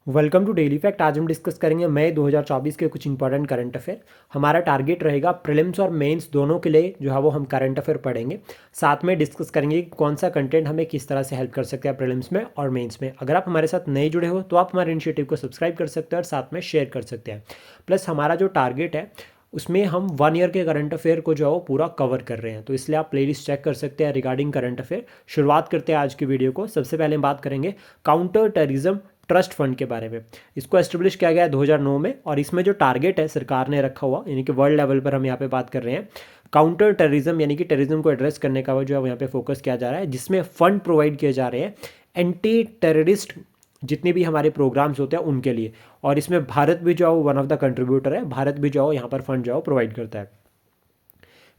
Welcome to daily fact. आज हम discuss करेंगे मई 2024 के कुछ इंपॉर्टेंट करंट अफेयर। हमारा टारगेट रहेगा प्रीलिम्स और मेंस दोनों के लिए जो है वो हम करंट अफेयर पढ़ेंगे। साथ में डिस्कस करेंगे कि कौन सा कंटेंट हमें किस तरह से हेल्प कर सकता है प्रीलिम्स में और मेंस में। अगर आप हमारे साथ नए जुड़े हो तो आप हमारे इनिशिएटिव को सब्सक्राइब कर सकते हैं और साथ में शेयर कर सकते हैं। प्लस हमारा जो टारगेट है उसमें हम 1 ईयर के करंट अफेयर को जो है वो पूरा कवर कर रहे हैं, तो इसलिए आप प्लेलिस्ट चेक कर सकते हैं रिगार्डिंग करंट अफेयर। शुरुआत करते हैं आज की वीडियो को। सबसे पहले हम बात करेंगे काउंटर टेररिज्म ट्रस्ट फंड के बारे में। इसको एस्टेब्लिश किया गया है 2009 में और इसमें जो टारगेट है सरकार ने रखा हुआ, यानी कि वर्ल्ड लेवल पर हम यहाँ पे बात कर रहे हैं, काउंटर टेररिज्म यानी कि टेररिज्म को एड्रेस करने का जो है वो यहाँ पे फोकस किया जा रहा है, जिसमें फंड प्रोवाइड किए जा रहे हैं एंटी टेररिस्ट जितने भी हमारे प्रोग्राम्स होते हैं उनके लिए। और इसमें भारत भी जो है वो वन ऑफ द कंट्रीब्यूटर है, भारत भी जो है यहाँ पर फंड जो है प्रोवाइड करता है।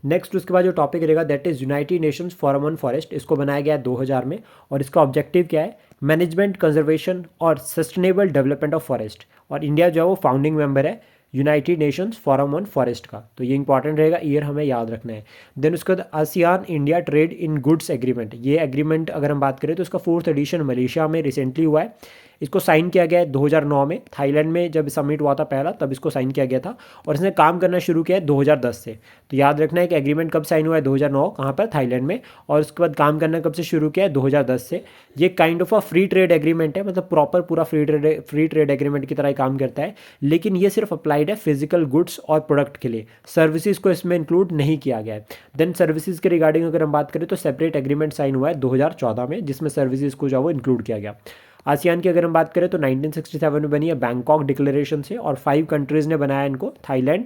नेक्स्ट उसके बाद जो टॉपिक रहेगा that is United Nations forum on forest. इसको बनाया गया है 2000 में और इसका ऑब्जेक्टिव क्या है, मैनेजमेंट, कंजर्वेशन और सस्टेनेबल डेवलपमेंट ऑफ फॉरेस्ट। और इंडिया जो है वो फाउंडिंग मेंबर है United Nations forum on forest का, तो ये इंपॉर्टेंट रहेगा, ईयर हमें याद रखना है। देन उसके बाद ASEAN India trade in goods agreement. ये एग्रीमेंट अगर हम बात करें तो इसका 4th एडिशन मलेशिया में रिसेंटली हुआ है। इसको साइन किया गया है 2009 में, थाईलैंड में जब समिट हुआ था पहला, तब इसको साइन किया गया था और इसने काम करना शुरू किया है 2010 से। तो याद रखना है कि एग्रीमेंट कब साइन हुआ है, 2009, कहाँ पर, थाईलैंड में। और उसके बाद काम करना कब से शुरू किया है, 2010 से। ये kind of a free trade agreement है, मतलब प्रॉपर पूरा फ्री ट्रेड एग्रीमेंट की तरह ही काम करता है, लेकिन ये सिर्फ अप्लाइड है फिजिकल गुड्स और प्रोडक्ट के लिए, सर्विसेज को इसमें इंक्लूड नहीं किया गया है। देन सर्विसेज के रिगार्डिंग अगर हम बात करें तो सेपरेट एग्रीमेंट साइन हुआ है 2014 में, जिसमें सर्विसेज को जो वो इंक्लूड किया गया। आसियान की अगर हम बात करें तो 1967 में बनी है बैंकॉक डिक्लेरेशन से और 5 कंट्रीज़ ने बनाया इनको, थाईलैंड,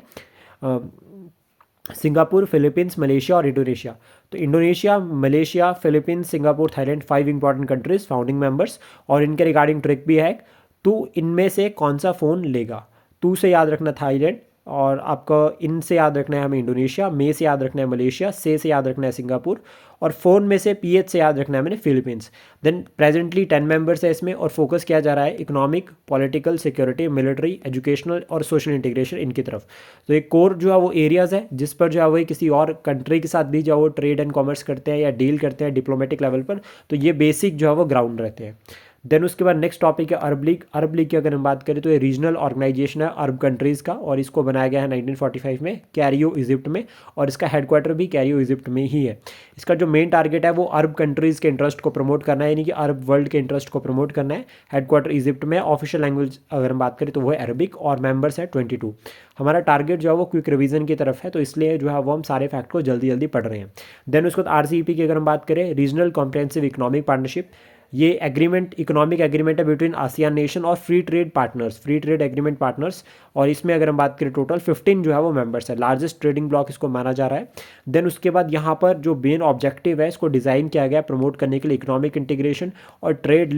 सिंगापुर, फिलीपींस, मलेशिया और इंडोनेशिया। तो Indonesia, Malaysia, Philippines, Singapore, Thailand, 5 important countries founding members. और इनके रिगार्डिंग ट्रिक भी है, तो इनमें से कौन सा फ़ोन लेगा। टू से याद रखना थाईलैंड, और आपका इन से याद रखना है हमें इंडोनेशिया, मे से याद रखना है मलेशिया, से याद रखना है सिंगापुर, और फोन में से पीएच से याद रखना है मैंने फिलीपींस। देन प्रेजेंटली 10 मेंबर्स है इसमें और फोकस किया जा रहा है economic, political, security, military, educational और सोशल इंटीग्रेशन इनकी तरफ। तो एक कोर जो है वो एरियाज़ है जिस पर जो है वो किसी और कंट्री के साथ भी जो है वो ट्रेड एंड कॉमर्स करते हैं या डील करते हैं डिप्लोमेटिक लेवल पर, तो ये बेसिक जो है वो ग्राउंड रहते हैं। देन उसके बाद नेक्स्ट टॉपिक है अरब लीग। अरब लीग की अगर हम बात करें तो ये रीजनल ऑर्गेनाइजेशन है अरब कंट्रीज़ का, और इसको बनाया गया है 1945 में कैरियो इजिप्ट में, और इसका हेडक्वार्टर भी कैरियो इजिप्ट में ही है। इसका जो मेन टारगेट है वो अरब कंट्रीज़ के इंटरेस्ट को प्रमोट करना है, यानी कि अरब वर्ल्ड के इंटरेस्ट को प्रमोट करना है। हेडक्वार्टर इजिप्ट में, ऑफिशियल लैंग्वेज अगर हम बात करें तो वो है अरबिक, और मेंबर्स है 22। हमारा टारगेट जो है वो क्विक रिवीजन की तरफ है, तो इसलिए जो है वो हम सारे फैक्ट को जल्दी जल्दी पढ़ रहे हैं। देन उसके बाद आरसीईपी की अगर हम बात करें, रीजनल कॉम्प्रिहेंसिव इकोनॉमिक पार्टनरशिप, ये एग्रीमेंट इकोनॉमिक एग्रीमेंट है बिटवीन आसियान नेशन और free trade partners, free trade agreement partners. और इसमें अगर हम बात करें टोटल 15 जो है वो मेंबर्स है, लार्जेस्ट ट्रेडिंग ब्लॉक इसको माना जा रहा है। देन उसके बाद यहाँ पर जो मेन ऑब्जेक्टिव है इसको डिज़ाइन किया गया प्रमोट करने के लिए इकोनॉमिक इंटीग्रेशन और ट्रेड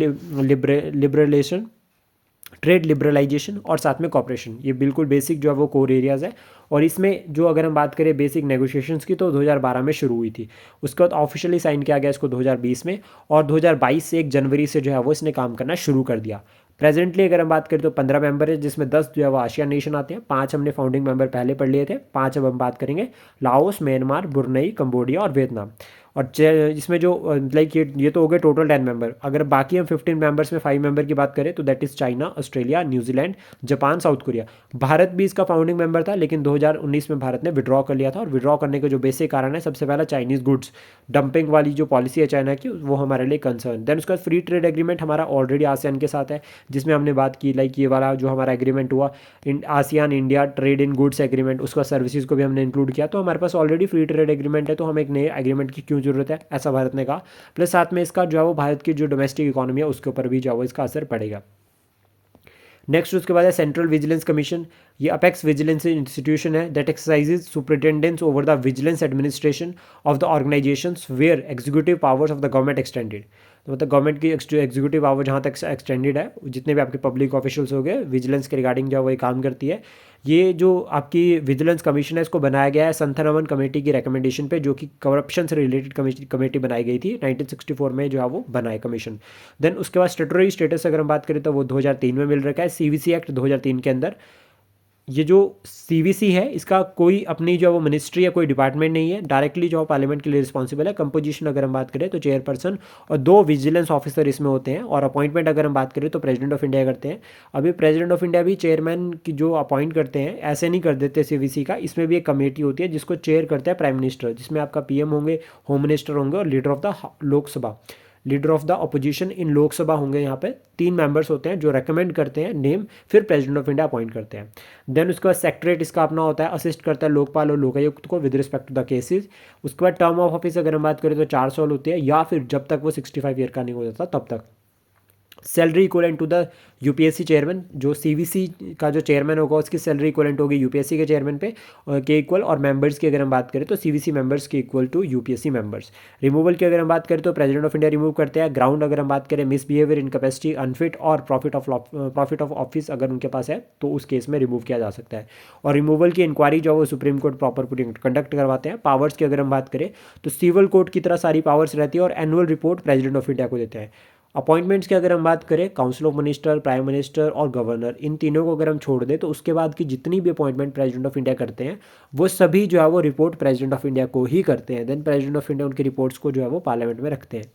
लिबरलाइजेशन और साथ में कॉपरेशन। ये बिल्कुल बेसिक जो है वो कोर एरियाज़ है। और इसमें जो अगर हम बात करें बेसिक नेगोशिएशंस की तो 2012 में शुरू हुई थी, उसके बाद ऑफिशियली साइन किया गया इसको 2020 में, और 2022 से 1 जनवरी से जो है वो इसने काम करना शुरू कर दिया। प्रेजेंटली अगर हम बात करें तो 15 मेंबर है, जिसमें 10 जो है वो आसियान नेशन आते हैं, 5 हमने फाउंडिंग मेंबर पहले पढ़ लिए थे, 5 अब हम बात करेंगे, लाओस, म्यांमार, ब्रुनेई, कंबोडिया और वियतनाम। और इसमें जो लाइक ये तो हो गए टोटल 10 मेंबर। अगर बाकी हम 15 मेंबर्स में 5 मेंबर की बात करें तो that is China, Australia, New Zealand, Japan, south Korea. Bharat भी इसका फाउंडिंग मेंबर था, लेकिन 2019 में भारत ने विड्रॉ कर लिया था, और विड्रॉ करने के जो बेसिक कारण है, सबसे पहला चाइनीज़ गुड्स डंपिंग वाली जो पॉलिसी है चाइना की, वो हमारे लिए कंसर्न। देन उसका फ्री ट्रेड एग्रीमेंट हमारा ऑलरेडी आसियान के साथ है, जिसमें हमने बात की लाइक ये वाला जो हमारा एग्रीमेंट हुआ ASEAN India trade in goods agreement, उसका सर्विसेज को भी हमने इंक्लूड किया। तो हमारे पास ऑलरेडी फ्री ट्रेड एग्रीमेंट है, तो हमें एक नए एग्रीमेंट की क्यों जरूरत है, ऐसा भारत ने कहा। प्लस साथ में इसका जो है वो भारत की जो डोमेस्टिक इकोनॉमी है उसके ऊपर भी जो है वो इसका असर पड़ेगा। नेक्स्ट उसके बाद है सेंट्रल विजिलेंस कमीशन। ये अपेक्स विजिलेंस इंस्टीट्यूशन है that exercises superintendence over the vigilance administration of the organisations where executive powers of the government extended. तो मतलब गवर्नमेंट की एग्जीक्यूटिव पावर जहाँ तक एक्सटेंडेड है, जितने भी आपके पब्लिक ऑफिशियल्स हो गए, विजिलेंस के रिगार्डिंग जो है वो ये काम करती है। ये जो आपकी विजिलेंस कमीशन है इसको बनाया गया है संथनमन कमेटी की रिकमेंडेशन पे, जो कि करप्शन से रिलेटेड कमेटी बनाई गई थी 1964 में, जो है वो बना है कमीशन। देन उसके बाद स्टेटरी स्टेटस अगर हम बात करें तो वो 2003 में मिल रखा है, सीवीसी एक्ट 2003 के अंदर। ये जो सीवीसी है इसका कोई अपनी जो है वो मिनिस्ट्री या कोई डिपार्टमेंट नहीं है, डायरेक्टली जो पार्लियामेंट के लिए रिस्पॉन्सिबल है। कंपोजिशन अगर हम बात करें तो चेयरपर्सन और 2 विजिलेंस ऑफिसर इसमें होते हैं, और अपॉइंटमेंट अगर हम बात करें तो प्रेसिडेंट ऑफ इंडिया करते हैं। अभी प्रेसिडेंट ऑफ इंडिया भी चेयरमैन की जो अपॉइंट करते हैं, ऐसे नहीं कर देते सीवीसी का, इसमें भी एक कमेटी होती है जिसको चेयर करता है प्राइम मिनिस्टर, जिसमें आपका पीएम होंगे, होम मिनिस्टर होंगे और leader of the Lok Sabha, leader of the opposition in Lok Sabha होंगे। यहाँ पे 3 मेंबर्स होते हैं जो रेकमेंड करते हैं नेम, फिर प्रेसिडेंट ऑफ इंडिया अपॉइंट करते हैं। देन उसके बाद सेक्रेटरीट इसका अपना होता है, असिस्ट करता है लोकपाल और लोकायुक्त को with respect to the cases. उसके बाद टर्म ऑफ ऑफिस अगर हम बात करें तो 4 साल होती है, या फिर जब तक वो 65 ईयर का नहीं हो जाता तब तक। Salary equivalent to the UPSC chairman, जो सीवीसी का जो चेयरमैन होगा उसकी सैलरी इक्वलेंट होगी यूपीएससी के चेयरमैन पे के इक्वल, और मेंबर्स की अगर हम बात करें तो सीवीसी मेंबर्स के equal to UPSC members. Removal की अगर हम बात करें तो प्रेसिडेंट ऑफ इंडिया रिमूव करते हैं। ग्राउंड अगर हम बात करें मिसबिहेवियर, इनकैपेसिटी, अनफिट और प्रॉफिट ऑफ ऑफिस अगर उनके पास है तो उस केस में रिमूव किया जा सकता है। और रिमूवल की इंक्वायरी जो है वो सुप्रीम कोर्ट प्रॉपर कंडक्ट करवाते हैं। पावर्स की अगर हम बात करें तो सिविल कोर्ट की तरह सारी पावर्स रहती है, और annual report president of India को देते हैं। अपॉइंटमेंट्स की अगर हम बात करें, council of minister, prime minister और गवर्नर, इन तीनों को अगर हम छोड़ दें तो उसके बाद की जितनी भी अपॉइंटमेंट प्रेसिडेंट ऑफ इंडिया करते हैं वो सभी जो है वो रिपोर्ट प्रेसिडेंट ऑफ इंडिया को ही करते हैं। देन प्रेसिडेंट ऑफ इंडिया उनकी रिपोर्ट्स को जो है वो पार्लियामेंट में रखते हैं।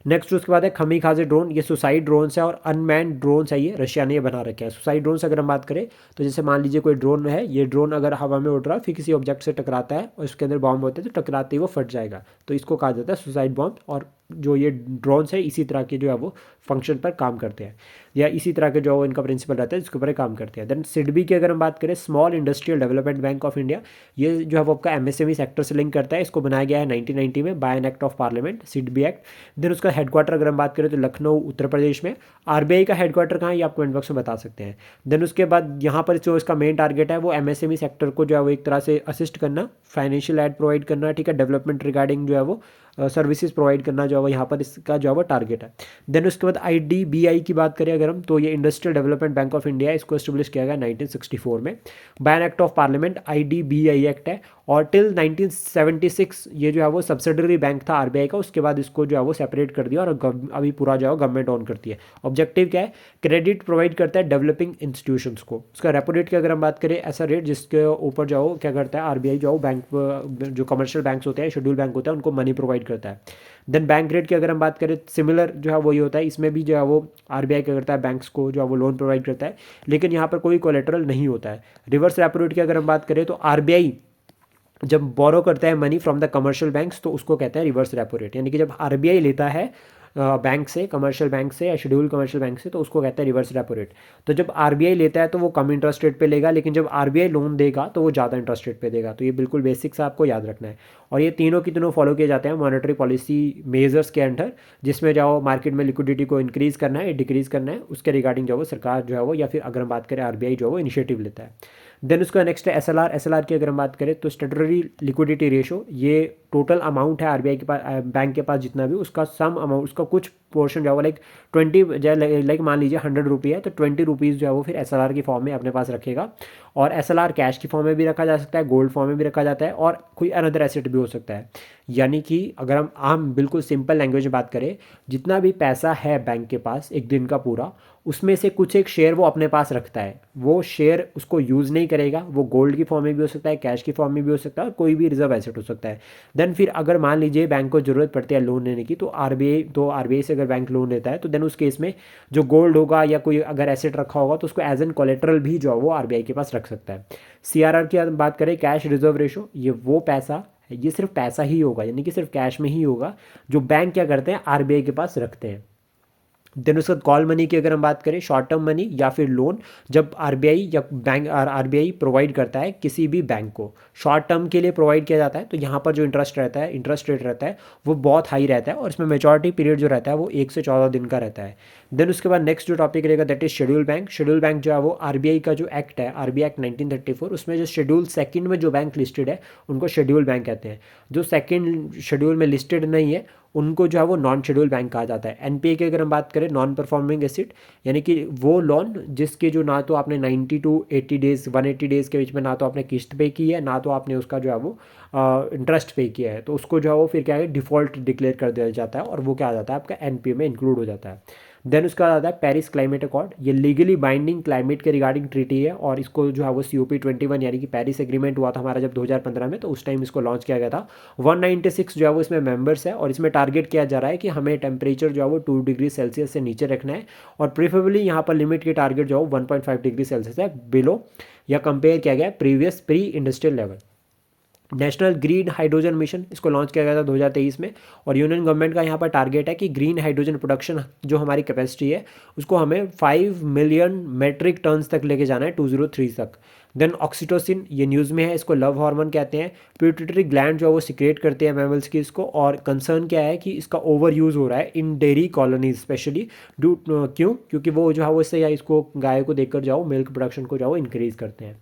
नेक्स्ट उसके बाद है खमीखाजे ड्रोन, ये सुसाइड ड्रोन्स है और अनमैन्ड ड्रोन्स है, ये रशिया ने ये बना रखे हैं। सुसाइड ड्रोन्स अगर हम बात करें तो जैसे मान लीजिए कोई ड्रोन है, ये ड्रोन अगर हवा में उड़ रहा है फिर किसी ऑब्जेक्ट से टकराता है और उसके अंदर बॉम्ब होते हैं तो टकराते ही वो फट जाएगा, तो इसको कहा जाता है सुसाइड बॉम्ब। और जो ये ड्रोन्स है इसी तरह के जो है वो फंक्शन पर काम करते हैं, या इसी तरह के जो इनका प्रिंसिपल रहता है जिसके ऊपर काम करते हैं। देन सिडबी की अगर हम बात करें, small industrial development bank of India, ये जो है वो आपका एमएसएमई सेक्टर से लिंक करता है। इसको बनाया गया है 1990 में by an act of parliament, SIDBI act. Then उसका हेडक्वार्टर अगर हम बात करें तो लखनऊ उत्तर प्रदेश में। आरबीआई का हेडक्वार्टर कहाँ है ये आप कमेंट बॉक्स में बता सकते हैं। देन उसके बाद यहाँ पर जो इसका मेन टारगेट है वो एमएसएमई सेक्टर को जो है वो एक तरह से असिस्ट करना, फाइनेंशियल एड प्रोवाइड करना, ठीक है, डेवलपमेंट रिगार्डिंग जो है वो सर्विसेज प्रोवाइड करना जो है वो यहाँ पर इसका जो है वो टारगेट है। देन उसके बाद आईडीबीआई की बात करें अगर हम, तो ये industrial development bank of India, इसको एस्टेब्लिश किया गया 1964 में by an act of parliament, IDBI act है। और टिल 1976 ये जो है वो सब्सिडरी बैंक था आरबीआई का, उसके बाद इसको जो है वो सेपरेट कर दिया और अभी पूरा जो है गवर्नमेंट ऑन करती है। ऑब्जेक्टिव क्या है, क्रेडिट प्रोवाइड करता है डेवलपिंग इंस्टीट्यूशंस को। उसका रेपो रेट की अगर हम बात करें, ऐसा रेट जिसके ऊपर जो है क्या करता है आरबीआई जो बैंक, जो कमर्शियल बैंक्स होते हैं, शेड्यूल बैंक होता है, उनको मनी प्रोवाइड करता है। देन बैंक रेट की अगर हम बात करें, सिमिलर जो है वही होता है, इसमें भी जो है वो आरबीआई क्या करता है बैंक्स को जो है वो लोन प्रोवाइड करता है, लेकिन यहाँ पर कोई कोलेटरल नहीं होता है। रिवर्स रेपो रेट की अगर हम बात करें तो आरबीआई जब बोरो करता है money from the commercial banks तो उसको कहते हैं रिवर्स रेपो रेट, यानी कि जब आरबीआई लेता है बैंक से, कमर्शियल बैंक से या शेड्यूल कमर्शियल बैंक से, तो उसको कहते हैं रिवर्स रेपो रेट। तो जब आरबीआई लेता है तो वो कम इंटरेस्ट रेट पे लेगा, लेकिन जब आरबीआई लोन देगा तो वो ज़्यादा इंटरेस्ट रेट पे देगा। तो ये बिल्कुल बेसिक सा आपको याद रखना है। और ये तीनों की तीनों फॉलो किए जाते हैं मॉनेटरी पॉलिसी मेजर्स के अंडर, जिसमें जाओ मार्केट में लिक्विडिटी को इंक्रीज करना है, डिक्रीज करना है, उसके रिगार्डिंग जो है वो सरकार जो है वो, या फिर अगर हम बात करें आरबीआई जो है वो इनिशिएटिव लेता है। देन उसका नेक्स्ट है एसएलआर। एसएलआर की अगर हम बात करें तो स्टैट्यूटरी लिक्विडिटी रेशो, ये टोटल अमाउंट है आरबीआई के पास, बैंक के पास जितना भी, उसका सम अमाउंट, उसका कुछ पोर्शन जो है वो लाइक 20, लाइक मान लीजिए 100 रुपये है तो 20 रुपीज़ जो है वो फिर एसएलआर की फॉर्म में अपने पास रखेगा। और एसएलआर कैश की फॉर्म में भी रखा जा सकता है, गोल्ड फॉर्म में भी रखा जाता है, और कोई अनदर एसेट भी हो सकता है। यानी कि अगर हम आम बिल्कुल सिंपल लैंग्वेज में बात करें, जितना भी पैसा है बैंक के पास एक दिन का पूरा, उसमें से कुछ एक शेयर वो अपने पास रखता है, वो शेयर उसको यूज़ नहीं करेगा। वो गोल्ड की फॉर्म में भी हो सकता है, कैश की फॉर्म में भी हो सकता है, और कोई भी रिजर्व एसेट हो सकता है। देन फिर अगर मान लीजिए बैंक को ज़रूरत पड़ती है लोन लेने की, तो आरबीआई से अगर बैंक लोन लेता है तो देन उस केस में जो गोल्ड होगा या कोई अगर एसेट रखा होगा तो उसको एज एन कोलेटरल भी जो है वो आरबीआई के पास रख सकता है। सीआरआर की बात करें, कैश रिजर्व रेशो, ये वो पैसा, ये सिर्फ पैसा ही होगा, यानी कि सिर्फ कैश में ही होगा, जो बैंक क्या करते हैं आरबीआई के पास रखते हैं। देन उसके बाद कॉल मनी की अगर हम बात करें, शॉर्ट टर्म मनी या फिर लोन, जब आरबीआई या बैंक आरबीआई प्रोवाइड करता है किसी भी बैंक को, शॉर्ट टर्म के लिए प्रोवाइड किया जाता है, तो यहाँ पर जो इंटरेस्ट रहता है, इंटरेस्ट रेट रहता है वो बहुत हाई रहता है, और इसमें मेचोरिटी पीरियड जो रहता है वो 1 से 14 दिन का रहता है। देन उसके बाद नेक्स्ट जो टॉपिक रहेगा that is schedule bank. Schedule bank जो है वो आरबीआई का जो एक्ट है, आरबीआई एक्ट 1934, उसमें जो शेड्यूल सेकंड में जो बैंक लिस्टेड है उनको शेड्यूल बैंक कहते हैं। जो सेकंड शेड्यूल में लिस्टेड नहीं है उनको जो है वो नॉन शेड्यूल बैंक कहा जाता है। एनपीए की अगर हम बात करें, नॉन परफॉर्मिंग एसेट, यानी कि वो लोन जिसके जो ना तो आपने 90 टू 80 डेज 180 डेज़ के बीच में ना तो आपने किस्त पे की है, ना तो आपने उसका जो है वो इंटरेस्ट पे किया है, तो उसको जो है वो फिर क्या है डिफ़ॉल्ट डिक्लेयर कर दिया जाता है, और वो क्या आ जाता है आपका एनपीए में इंक्लूड हो जाता है। देन उसका बाद आता है पेरिस क्लाइमेट अकॉर्ड। ये लीगली बाइंडिंग क्लाइमेट के रिगार्डिंग ट्रीटी है और इसको जो है वो COP21 यानी कि पेरिस एग्रीमेंट हुआ था हमारा जब 2015 में, तो उस टाइम इसको लॉन्च किया गया था। 196 जो है वो इसमें मेंबर्स है और इसमें टारगेट किया जा रहा है कि हमें टेम्परेचर जो है वो 2 डिग्री सेल्सियस से नीचे रखना है और प्रीफरेबली यहाँ पर लिमिट की टारगेट जो है 1.5 डिग्री सेल्सियस है बिलो या कंपेयर किया गया previous pre industrial level. National green hydrogen mission, इसको लॉन्च किया गया था 2023 में और यूनियन गवर्नमेंट का यहाँ पर टारगेट है कि ग्रीन हाइड्रोजन प्रोडक्शन जो हमारी कैपेसिटी है उसको हमें 5 मिलियन मेट्रिक टन्स तक लेके जाना है 2030 तक। देन ऑक्सीटोसिन, ये न्यूज़ में है, इसको लव हार्मोन कहते हैं। पिट्यूटरी ग्लैंड जो है वो सिक्रेट करते हैं मैमल्स की इसको, और कंसर्न क्या है कि इसका ओवर यूज़ हो रहा है इन डेयरी कॉलोनीज स्पेशली क्योंकि वो जो है वो इससे या इसको गाय को देकर जाओ मिल्क प्रोडक्शन को जाओ इंक्रीज़ करते हैं।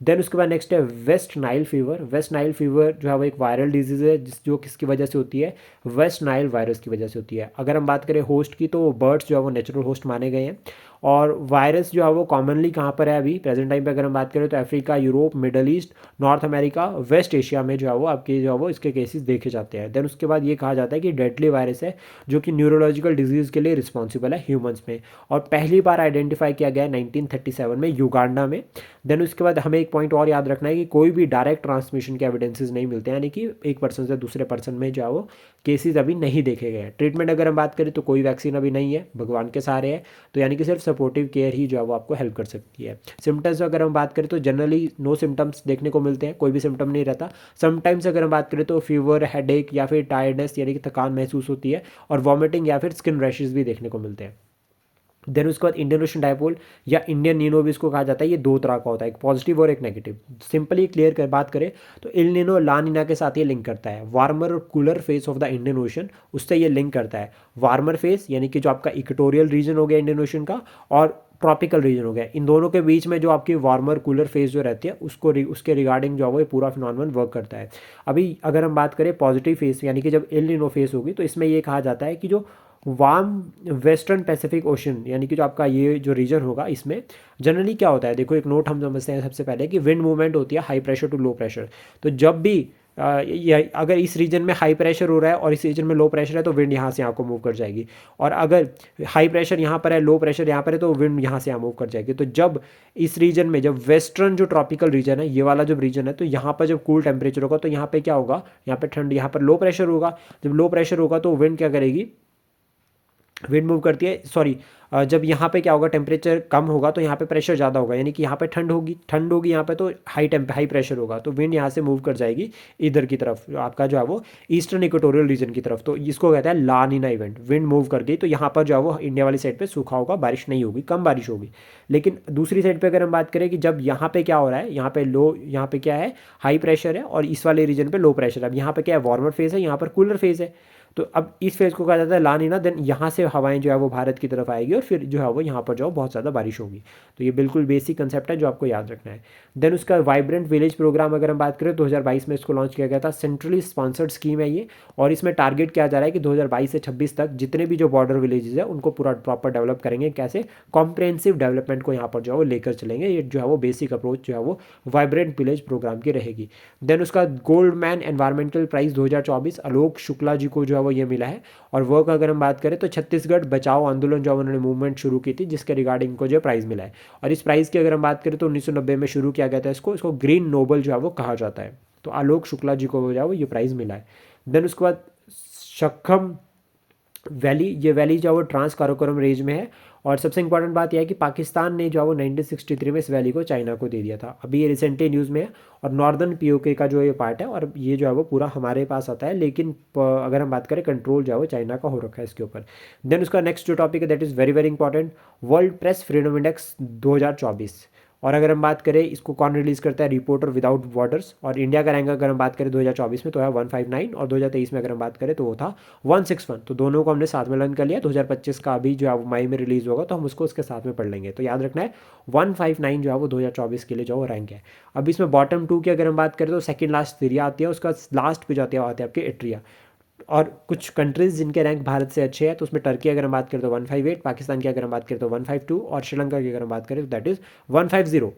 देन उसके बाद नेक्स्ट है West Nile fever. West Nile fever जो है वो एक वायरल डिजीज़ है जो किसकी वजह से होती है, वेस्ट नाइल वायरस की वजह से होती है। अगर हम बात करें होस्ट की तो बर्ड्स जो है वो नेचुरल होस्ट माने गए हैं और वायरस जो है वो कॉमनली कहाँ पर है अभी प्रेजेंट टाइम पे अगर हम बात करें तो Africa, Europe, Middle East, North America, West Asia में जो है वो आपके जो है वो इसके केसेस देखे जाते हैं। देन उसके बाद ये कहा जाता है कि डेडली वायरस है जो कि न्यूरोलॉजिकल डिजीज़ के लिए रिस्पॉन्सिबल है ह्यूमंस में और पहली बार आइडेंटिफाई किया गया है 1937 में युगांडा में। देन उसके बाद हमें एक पॉइंट और याद रखना है कि कोई भी डायरेक्ट ट्रांसमिशन के एविडेंसेस नहीं मिलते हैं, यानी कि एक पर्सन से दूसरे पर्सन में जो है वो केसेस अभी नहीं देखे गए हैं। ट्रीटमेंट अगर हम बात करें तो कोई वैक्सीन अभी नहीं है, भगवान के सहारे है, तो यानी कि सिर्फ सपोर्टिव केयर ही जो है वो आपको हेल्प कर सकती है। सिम्टम्स अगर हम बात करें तो जनरली नो सिम्टम्स देखने को मिलते हैं, कोई भी सिम्टम नहीं रहता। समटाइम्स अगर हम बात करें तो फीवर, हेडेक या फिर टायर्डनेस यानी कि थकान महसूस होती है और वॉमिटिंग या फिर स्किन रैशेज भी देखने को मिलते हैं। देन उसके बाद इंडियन ओशन डायपोल या इंडियन नीनो भी इसको कहा जाता है। ये दो तरह का होता है, एक पॉजिटिव और एक नेगेटिव। सिंपली क्लियर कर बात करें तो इल नीनो ला नीना के साथ ये लिंक करता है। वार्मर और cooler face of the Indian ocean उससे ये लिंक करता है। वार्मर फेस यानी कि जो आपका इक्वेटोरियल रीजन हो गया इंडियन ओशन का और ट्रॉपिकल रीजन हो गया, इन दोनों के बीच में जो आपकी वार्मर कूलर फेज जो रहती है उसके रिगार्डिंग जो है वो ये पूरा फिनोमेनन वर्क करता है। अभी अगर हम बात करें पॉजिटिव फेस यानी कि जब एल नीनो फेस होगी तो इसमें ये कहा जाता है कि जो वार्म वेस्टर्न पैसिफिक ओशन यानी कि जो आपका ये जो रीजन होगा इसमें जनरली क्या होता है, देखो एक नोट हम समझते हैं सबसे पहले कि विंड मूवमेंट होती है high pressure to low pressure. तो जब भी अगर इस रीजन में हाई प्रेशर हो रहा है और इस रीजन में लो प्रेशर है तो विंड यहाँ से यहाँ को मूव कर जाएगी, और अगर हाई प्रेशर यहाँ पर है लो प्रेशर यहाँ पर है तो विंड यहाँ से यहाँ मूव कर जाएगी। तो जब इस रीजन में जब वेस्टर्न जो ट्रॉपिकल रीजन है ये वाला जब रीजन है तो यहाँ पर जब कूल टेम्परेचर होगा तो यहाँ पे क्या होगा, यहाँ पे ठंड, यहाँ पर लो प्रेशर होगा। जब लो प्रेशर होगा तो विंड क्या करेगी, विंड मूव करती है, सॉरी जब यहाँ पे क्या होगा टेम्परेचर कम होगा तो यहाँ पे प्रेशर ज़्यादा होगा, यानी कि यहाँ पे ठंड होगी यहाँ पे तो हाई प्रेशर होगा तो विंड यहाँ से मूव कर जाएगी इधर की तरफ, आपका जो है वो ईस्टर्न इक्वेटोरियल रीजन की तरफ। तो इसको कहते हैं ला नीना इवेंट। विंड मूव कर गई तो यहाँ पर जो है वो इंडिया वाली साइड पर सूखा होगा, बारिश नहीं होगी, कम बारिश होगी। लेकिन दूसरी साइड पर अगर हम बात करें कि जब यहाँ पे क्या हो रहा है, यहाँ पे क्या है हाई प्रेशर है और इस वाले रीजन पे लो प्रेशर है। अब यहाँ पे क्या है वार्मर फेज है, यहाँ पर कूलर फेज है। तो अब इस फेज को कहा जाता है ला नीना। देन यहाँ से हवाएं जो है वो भारत की तरफ आएगी और फिर जो है वो यहाँ पर जो है बहुत ज़्यादा बारिश होगी। तो ये बिल्कुल बेसिक कंसेप्ट है जो आपको याद रखना है। देन उसका वाइब्रेंट विलेज प्रोग्राम अगर हम बात करें 2022 में इसको लॉन्च किया गया था। सेंट्रली स्पॉन्सर्ड स्कीम है ये और इसमें टारगेट किया जा रहा है कि 2022 से 26 तक जितने भी जो बॉर्डर विलेजेस है उनको पूरा प्रॉपर डेवलप करेंगे। कैसे, कॉम्प्रहेंसिव डेवलपमेंट को यहाँ पर जो है वो लेकर चलेंगे। ये जो है वो बेसिक अप्रोच जो है वो वाइब्रेंट विलेज प्रोग्राम की रहेगी। देन उसका gold man environmental prize 2024 Alok Shukla ji को जो है वो ये मिला है। और वर्क अगर हम बात करें तो छत्तीसगढ़ बचाओ आंदोलन जो उन्होंने मूवमेंट शुरू की थी जिसके रिगार्डिंग को जो प्राइज़ मिला है। और इस प्राइज़ की अगर हम बात करें तो 1990 में शुरू किया गया था इसको ग्रीन नोबल जो है वो कहा जाता है। तो आलोक शुक्ला जी को जो है वो ये प्राइज़ मिला है। देन उसके बाद शक्खम वैली, ये वैली जो है वो ट्रांस काराकोरम रेंज में है। और सबसे इंपॉर्टेंट बात यह है कि पाकिस्तान ने जो है वो 1963 में इस वैली को चाइना को दे दिया था। अभी ये रिसेंटली न्यूज़ में है और नॉर्दर्न पीओके का जो ये पार्ट है और ये जो है वो पूरा हमारे पास आता है, लेकिन अगर हम बात करें कंट्रोल जो है वो चाइना का हो रखा है इसके ऊपर। देन उसका नेक्स्ट जो टॉपिक है that is very very important, world press freedom index 2024। और अगर हम बात करें इसको कौन रिलीज़ करता है, रिपोर्टर विदाउट बॉर्डर्स। और इंडिया का रैंक अगर हम बात करें 2024 में तो है 159 और 2023 में अगर हम बात करें तो वो था 161। तो दोनों को हमने साथ में लर्न कर लिया। 2025 का अभी जो है वो मई में रिलीज़ होगा तो हम उसको उसके साथ में पढ़ लेंगे। तो याद रखना है 159 जो है वो 2024 के लिए जो वो रैंक है। अब इसमें बॉटम 2 की अगर हम बात करें तो सेकेंड लास्ट सीरिया आती है, उसका लास्ट पे जाती है आपके एट्रिया। और कुछ कंट्रीज़ जिनके रैंक भारत से अच्छे हैं तो उसमें टर्की अगर हम बात करें तो 158, पाकिस्तान की अगर हम बात करें तो 152 और श्रीलंका की अगर हम बात करें तो दैट इज़ 150।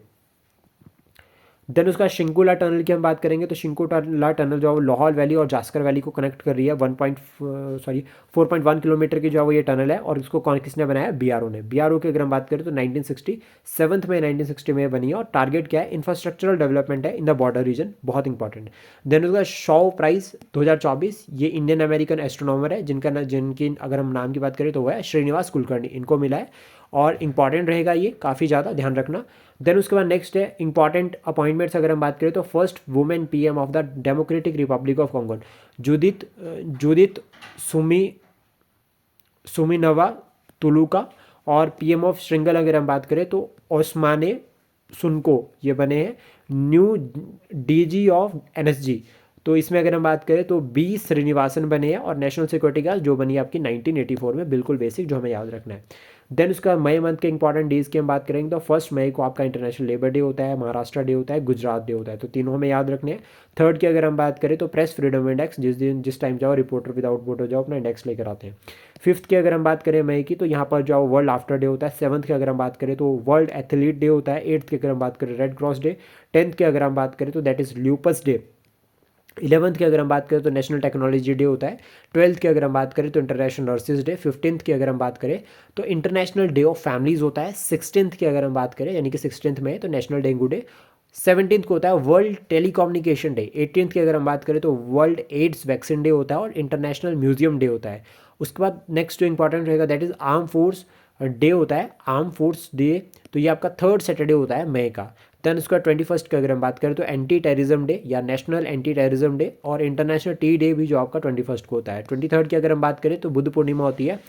देन उसका शिंकुला टनल की हम बात करेंगे तो शिंकुला टनल जो है वो लाहौल वैली और जास्कर वैली को कनेक्ट कर रही है। 4.1 किलोमीटर की जो है वो ये टनल है और इसको कौन किसने बनाया, बीआरओ ने। बीआरओ की अगर हम बात करें तो 1967 में 1960 में बनी है और टारगेट क्या है, इंफ्रास्ट्रक्चरल डेवलपमेंट है इन द बॉर्डर रीजन, बहुत इंपॉर्टेंट। देन उसका शॉ प्राइज 2024, ये इंडियन अमेरिकन एस्ट्रोनॉमर है जिनकी अगर हम नाम की बात करें तो वह है श्रीनिवास कुलकर्णी, इनको मिला है और इंपॉर्टेंट रहेगा ये, काफ़ी ज़्यादा ध्यान रखना। देन उसके बाद नेक्स्ट है इंपॉर्टेंट अपॉइंटमेंट्स अगर हम बात करें तो first women PM of the Democratic Republic of Congo Judith Suminwa Tuluka, और पीएम ऑफ श्रृंगल अगर हम बात करें तो ओस्माने सुनको, ये बने हैं न्यू डीजी ऑफ एनएसजी। तो इसमें अगर हम बात करें तो बी श्रीनिवासन बने हैं और नेशनल सिक्योरिटी गार्ड जो बनी है आपकी 1984 में, बिल्कुल बेसिक जो हमें याद रखना है। देन उसका मई मंथ के इंपॉर्टेंट डेज की हम बात करेंगे तो 1 मई को आपका इंटरनेशनल लेबर डे होता है, महाराष्ट्र डे होता है, गुजरात डे होता है, तो तीनों हमें याद रखने हैं। थर्ड की अगर हम बात करें तो प्रेस फ्रीडम इंडेक्स, जिस टाइम जाओ रिपोर्टर विदाउट बॉर्डर जाओ अपना इंडेक्स लेकर आते हैं। फिफ्थ की अगर हम बात करें मई की तो यहाँ पर जो वर्ल्ड आफ्टर डे होता है। सेवन्थ की अगर हम बात करें तो वर्ल्ड एथलीट डे होता है। एट्थ की अगर हम बात करें रेड क्रॉस डे। टेंथ की अगर हम बात करें तो that is lupus day. 11th की अगर हम बात करें तो नेशनल टेक्नोलॉजी डे होता है। 12th की अगर हम बात करें तो इंटरनेशनल नर्सेज डे। 15th की अगर हम बात करें तो इंटरनेशनल डे ऑफ फैमिलीज होता है। 16th की अगर हम बात करें यानी कि 16th में तो नेशनल डेंगू डे। 17th को होता है वर्ल्ड टेलीकम्युनिकेशन डे। 18th की अगर हम बात करें तो वर्ल्ड एड्स वैक्सीन डे होता है और इंटरनेशनल म्यूजियम डे होता है। उसके बाद नेक्स्ट जो इंपॉर्टेंट रहेगा that is arm force day होता है, आर्म फोर्स डे, तो ये आपका थर्ड सैटरडे होता है मई का। देन उसका 21st की अगर हम बात करें तो एंटी टेररिज्म डे या नेशनल एंटी टेररिज्म डे, और इंटरनेशनल टी डे भी जो आपका 21st को होता है। 23rd की अगर हम बात करें तो बुद्ध पूर्णिमा होती है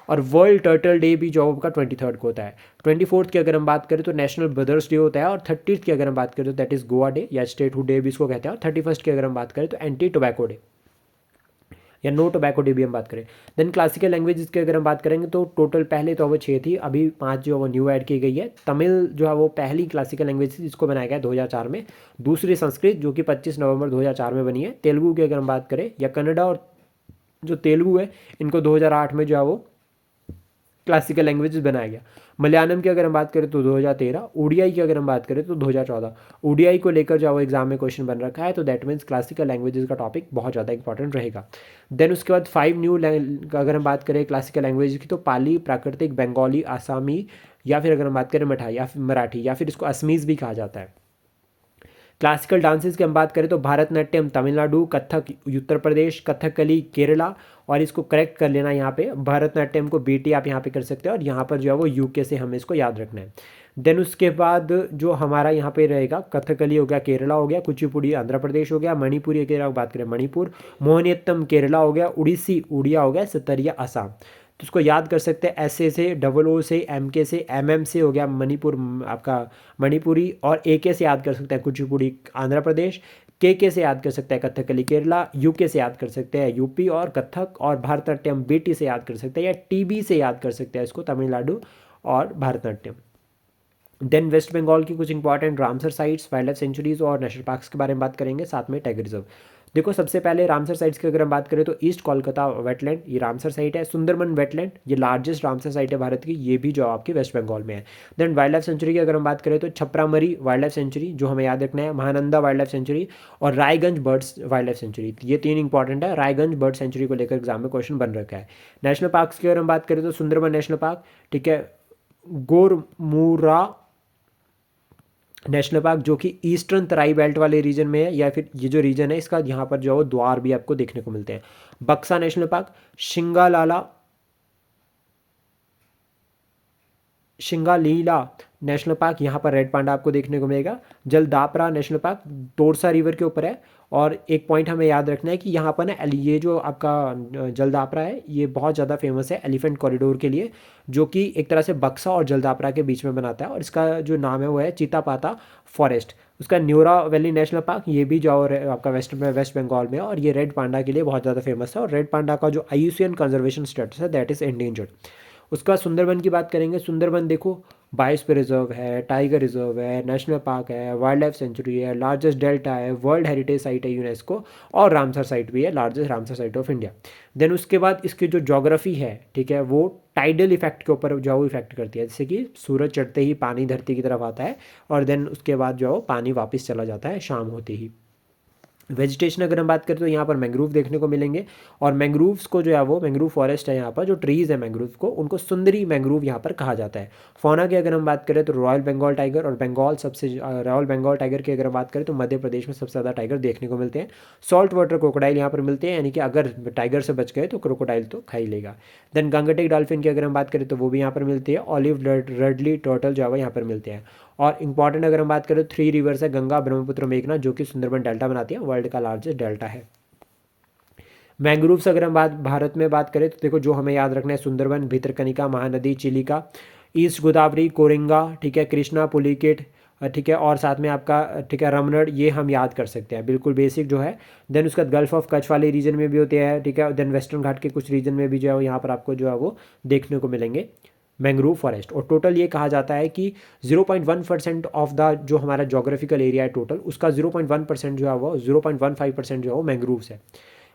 और वर्ल्ड टर्टल डे भी जो आपका 23rd को होता है। 24th की अगर हम बात करें तो नेशनल ब्रदर्स डे होता है और 30th की अगर हम बात करें तो दैट इज़ गोवा डे या स्टेटहुड डे भी इसको कहते हैं। और 31st की अगर हम बात करें तो एंटी टोबैको डे या नो टोबैको डे भी हम बात करें। देन क्लासिकल लैंग्वेजेस की अगर हम बात करेंगे तो टोटल पहले तो वो 6 थी, अभी 5 जो वो न्यू ऐड की गई है। तमिल जो है वो पहली क्लासिकल लैंग्वेज थी जिसको बनाया गया 2004 में। दूसरी संस्कृत जो कि 25 नवंबर 2004 में बनी है। तेलुगु की अगर हम बात करें या कन्नडा और जो तेलुगु है इनको 2008 में जो है वो क्लासिकल लैंग्वेजेस बनाया गया। मलयालम की अगर हम बात करें तो 2013। ओडीआई की अगर हम बात करें तो 2014। ओडीआई को लेकर जो एग्जाम में क्वेश्चन बन रखा है तो दैट मीन्स क्लासिकल लैंग्वेजेस का टॉपिक बहुत ज़्यादा इंपॉर्टेंट रहेगा। देन उसके बाद 5 न्यू अगर हम बात करें क्लासिकल लैंग्वेज की तो पाली, प्राकृतिक, बंगाली, आसामी, या फिर अगर हम बात करें मराठी या फिर इसको असमीज़ भी कहा जाता है। क्लासिकल डांसेस की हम बात करें तो भारतनाट्यम तमिलनाडु, कथक उत्तर प्रदेश, कथकली केरला, और इसको करेक्ट कर लेना यहाँ पे भारतनाट्यम को बीटी आप यहाँ पे कर सकते हो और यहाँ पर जो है वो यूके से हमें इसको याद रखना है। देन उसके बाद जो हमारा यहाँ पे रहेगा कथकली हो गया, केरला हो गया, कुचिपुड़ी आंध्र प्रदेश हो गया, मणिपुरी की बात करें मणिपुर, मोहिनीअट्टम केरला हो गया, उड़ीसी उड़िया हो गया, सतरिया असम। तो उसको याद कर सकते हैं एस ए से, डबल ओ से, एम के से, एम एम से हो गया मणिपुर आपका मणिपुरी, और ए के से याद कर सकते हैं कुचिपुड़ी आंध्र प्रदेश, के से याद कर सकते हैं कथकली केरला, यूके से याद कर सकते हैं यूपी और कथक, और भारतनाट्यम बीटी से याद कर सकते हैं या टीबी से याद कर सकते हैं इसको तमिलनाडु और भारतनाट्यम। देन वेस्ट बंगाल की कुछ important Ramsar sites, wild life sanctuaries और नेशनल पार्क्स के बारे में बात करेंगे, साथ में टाइगर रिजर्व। देखो सबसे पहले रामसर साइट्स की अगर हम बात करें तो ईस्ट कोलकाता वेटलैंड, ये रामसर साइट है। सुंदरबन वेटलैंड, ये लार्जेस्ट रामसर साइट है भारत की, ये भी जो आपकी वेस्ट बंगाल में है। देन वाइल्ड लाइफ सेंचुरी की अगर हम बात करें तो छपरामरी वाइल्ड लाइफ सेंचुरी जो हमें याद रखना है, महानंदा वाइल्ड लाइफ सेंचुरी और Raiganj birds wild life sanctuary, ये 3 इंपॉर्टेंट है। रायगंज बर्ड सेंचुरी को लेकर एग्जाम में क्वेश्चन बन रखा है। नेशनल पार्क्स की अगर हम बात करें तो सुंदरबन नेशनल पार्क, ठीक है, गोरमुरा नेशनल पार्क जो कि ईस्टर्न तराई बेल्ट वाले रीजन में है, या फिर ये जो रीजन है इसका यहाँ पर जो है वो द्वार भी आपको देखने को मिलते हैं। बक्सा नेशनल पार्क, शिंगालीला नेशनल पार्क, यहाँ पर रेड पांडा आपको देखने को मिलेगा। Jaldapara national park Torsa river के ऊपर है, और एक पॉइंट हमें याद रखना है कि यहाँ पर ना ये जो आपका जलदापरा है ये बहुत ज़्यादा फेमस है एलिफेंट कॉरिडोर के लिए, जो कि एक तरह से बक्सा और जलदापरा के बीच में बनाता है, और इसका जो नाम है वो है चीतापाता फॉरेस्ट। उसका न्यूरा वैली नेशनल पार्क, ये भी जो आपका वेस्ट बंगाल में है, और ये रेड पांडा के लिए बहुत ज़्यादा फेमस है, और रेड पांडा का जो IUCN कंजर्वेशन स्टेटस है दैट इज़ एंडेंजर्ड। उसका सुंदरबन की बात करेंगे, सुंदरबन देखो बायोस्फीयर रिजर्व है, टाइगर रिजर्व है, नेशनल पार्क है, वाइल्ड लाइफ सेंचुरी है, लार्जेस्ट डेल्टा है, वर्ल्ड हेरिटेज साइट है यूनेस्को, और रामसर साइट भी है, largest Ramsar site of India. Then उसके बाद इसकी जो जोग्राफी है, ठीक है, वो टाइडल इफेक्ट के ऊपर जो है वो इफेक्ट करती है, जैसे कि सूरज चढ़ते ही पानी धरती की तरफ आता है और देन उसके बाद जो है वो पानी वापस चला जाता है शाम होते ही। वेजिटेशन अगर हम बात करें तो यहाँ पर मैंग्रोव देखने को मिलेंगे, और मैंग्रोव्स को जो है वो मैंग्रोव फॉरेस्ट है यहाँ पर, जो ट्रीज़ है मैंग्रोव को, उनको सुंदरी मैंग्रोव यहाँ पर कहा जाता है। फौना की अगर हम बात करें तो रॉयल बंगाल टाइगर और बंगाल सबसे रॉयल बंगाल टाइगर की अगर हम बात करें तो मध्य प्रदेश में सबसे ज़्यादा टाइगर देखने को मिलते हैं। सॉल्ट वाटर क्रोकोडाइल यहाँ पर मिलते हैं, यानी कि अगर टाइगर से बच गए तो क्रोकोडाइल तो खा ही लेगा। देन गंगटेक डॉल्फिन की अगर हम बात करें तो वो भी यहाँ पर मिलती है। ऑलिव रेडली टर्टल जो है यहाँ पर मिलते हैं। और इंपॉर्टेंट अगर हम बात करें तो 3 रिवर्स है, गंगा, ब्रह्मपुत्र, मेघना, जो कि सुंदरबन डेल्टा बनाती है, वर्ल्ड का लार्जेस्ट डेल्टा है। मैंग्रोव्स अगर हम भारत में बात करें तो देखो जो हमें याद रखना है, सुंदरबन, भितरकनिका, महानदी, चिलिका, ईस्ट गोदावरी, कोरिंगा, ठीक है, कृष्णा, पुलिकेट, ठीक है, और साथ में आपका ठीक है रमनड, ये हम याद कर सकते हैं, बिल्कुल बेसिक जो है। देन उसका गल्फ ऑफ कच्छ वाले रीजन में भी होते हैं, ठीक है। देन वेस्टर्न घाट के कुछ रीजन में भी जो है यहाँ पर आपको जो है वो देखने को मिलेंगे मैंग्रोव फॉरेस्ट। और टोटल ये कहा जाता है कि 0.1% ऑफ द जो हमारा जोग्राफिकल एरिया है टोटल, उसका 0.1% जो है वो 0.15% जो है वो मैंग्रोव्स है।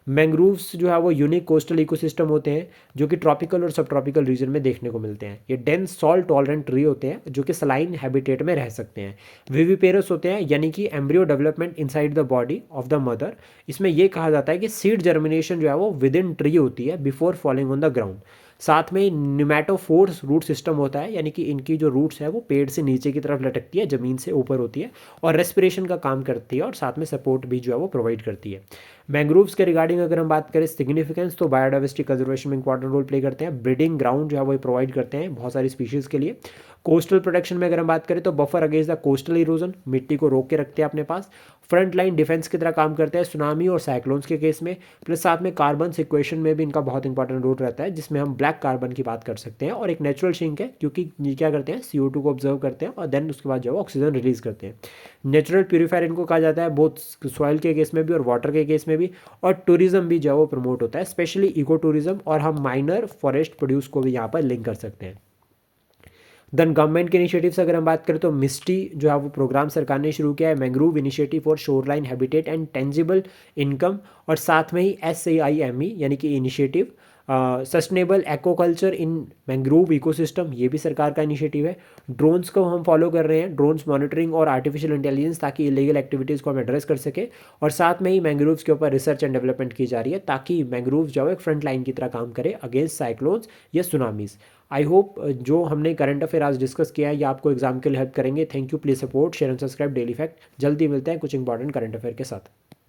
मैंग्रोव्स जो है वो यूनिक कोस्टल इकोसिस्टम होते हैं जो कि ट्रॉपिकल और सब ट्रॉपिकल रीजन में देखने को मिलते हैं। ये डेंस सॉल्ट टॉलरेंट ट्री होते हैं जो कि सलाइन हैबिटेट में रह सकते हैं। विविपेरस होते हैं, यानी कि embryo development inside the body of the mother. इसमें यह कहा जाता है कि सीड जर्मिनेशन जो है वो विद इन ट्री होती है before falling on the ground. साथ में न्यूमेटोफोर्स रूट सिस्टम होता है, यानी कि इनकी जो रूट्स है वो पेड़ से नीचे की तरफ लटकती है, ज़मीन से ऊपर होती है, और रेस्पिरेशन का काम करती है, और साथ में सपोर्ट भी जो है वो प्रोवाइड करती है। मैंग्रोव्स के रिगार्डिंग अगर हम बात करें सिग्निफिकेंस, तो बायोडाइवर्सिटी कंजर्वेशन में इंपॉर्टेंट रोल प्ले करते हैं। ब्रीडिंग ग्राउंड जो है वो प्रोवाइड करते हैं बहुत सारी स्पीशीज़ के लिए। कोस्टल प्रोटेक्शन में अगर हम बात करें तो buffer against the coastal erosion, मिट्टी को रोक के रखते हैं अपने पास। फ्रंट लाइन डिफेंस की तरह काम करते हैं सुनामी और साइक्लोन्स के केस में। प्लस साथ में कार्बन सिक्वेशन में भी इनका बहुत इंपॉर्टेंट रोल रहता है, जिसमें हम ब्लैक कार्बन की बात कर सकते हैं। और एक नेचुरल सिंक है, क्योंकि ये क्या करते हैं, CO2 को ऑब्जर्व करते हैं और देन उसके बाद जो है ऑक्सीजन रिलीज करते हैं। नेचुरल प्यूरीफायर इनको कहा जाता है, बोथ सॉइल के केस में भी और वाटर के केस में भी। और टूरिज्म भी जो है वो प्रमोट होता है, स्पेशली इको टूरिज्म, और हम माइनर फॉरेस्ट प्रोड्यूस को भी यहाँ पर लिंक कर सकते हैं। देन गवर्नमेंट के इनिशिएटिव्स अगर हम बात करें तो मिस्टी जो है वो प्रोग्राम सरकार ने शुरू किया है, mangrove initiative for shoreline habitat and tangible income. और साथ में ही SAIME यानी कि इनिशिएटिव सस्टेनेबल एक्वाकल्चर इन मैंग्रोव इकोसिस्टम, ये भी सरकार का इनिशिएटिव है। ड्रोन्स को हम फॉलो कर रहे हैं, ड्रोन्स मॉनिटरिंग और आर्टिफिशियल इंटेलिजेंस, ताकि इलीगल एक्टिविटीज़ को हम एड्रेस कर सके। और साथ में ही मैंग्रोव्स के ऊपर रिसर्च एंड डेवलपमेंट की जा रही है, ताकि मैंग्रोव जो है एक फ्रंट लाइन की तरह काम करे अगेंस्ट साइक्लोन्स या सुनामीज। आई होप जो हमने करंट अफेयर आज डिस्कस किया है ये आपको एग्जाम के लिए हेल्प करेंगे। Thank you, please support, share and subscribe daily fact. जल्दी मिलते हैं कुछ इंपॉर्टेंट करंट अफेयर के साथ।